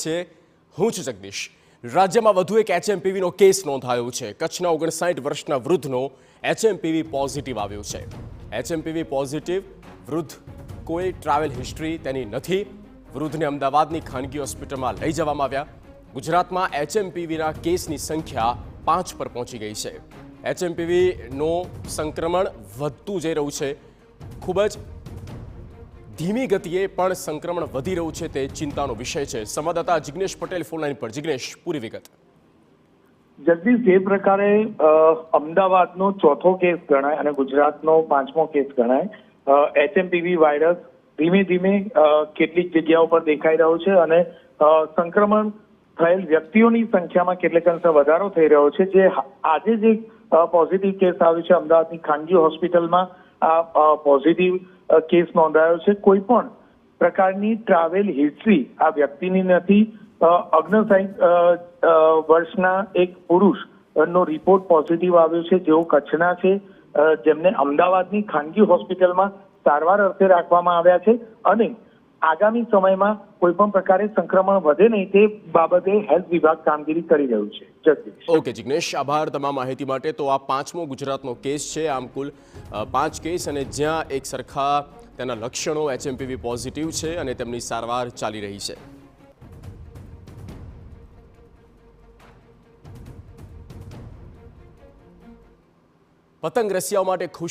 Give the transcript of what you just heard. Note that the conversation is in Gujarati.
છે. હું છું જગદીશ. રાજ્યમાં વધુ એક એચએમપીવીનો કેસ નોંધાયો છે. કચ્છના 59 વર્ષના વૃદ્ધનો એચએમપીવી પોઝિટિવ આવ્યો છે. એચએમપીવી પોઝિટિવ વૃદ્ધ કોઈ ટ્રાવેલ હિસ્ટ્રી તેની નથી. વૃદ્ધને અમદાવાદની ખાનગી હોસ્પિટલમાં લઈ જવામાં આવ્યા. ગુજરાતમાં એચએમપીવીના કેસની સંખ્યા 5 પર પહોંચી ગઈ છે. એચએમપીવીનો સંક્રમણ વધતું જઈ રહ્યું છે. ખૂબ જ ધીમી ગતિએ પણ સંક્રમણ વધી રહ્યું છે તે ચિંતાનો વિષય છે. સંવાદદાતા જિગ્નેશ પટેલ ફોનલાઈન પર. જિગ્નેશ, પૂરી વિગત. જગદીશ, જે પ્રકારે અમદાવાદનો ચોથો કેસ ગણાય અને ગુજરાતનો 5મો કેસ ગણાય, એચએમપીવી વાયરસ ધીમે ધીમે કેટલીક જગ્યાઓ પર દેખાઈ રહ્યો છે અને સંક્રમણ થયેલ વ્યક્તિઓની સંખ્યામાં કેટલેક અંશે વધારો થઈ રહ્યો છે. જે આજે જે પોઝિટિવ કેસ આવ્યો છે અમદાવાદની ખાનગી હોસ્પિટલમાં, આ પોઝિટિવ કેસ નોંધાયો છે. કોઈ પણ પ્રકારની ટ્રાવેલ હિસ્ટ્રી આ વ્યક્તિની નથી. 59 વર્ષના એક પુરુષનો રિપોર્ટ પોઝિટિવ આવ્યો છે, જેઓ કચ્છના છે, જેમને અમદાવાદની ખાનગી હોસ્પિટલમાં સારવાર અર્થે રાખવામાં આવ્યા છે અને આગામી સમયમાં કોઈ પણ પ્રકારે સંક્રમણ વધે નહીં તે બાબતે હેલ્થ વિભાગ કામગીરી કરી રહ્યું છે. જગદીશ. ઓકે જિગ્નેશ, આભાર તમામ માહિતી માટે. તો આ 5મો ગુજરાતનો કેસ છે. આમ કુલ 5 કેસ અને જ્યાં એક સરખા તેના લક્ષણો એચએમપીવી પોઝિટિવ છે અને તેમની સારવાર ચાલી રહી છે. પતંગ રસિયાઓ માટે ખુશ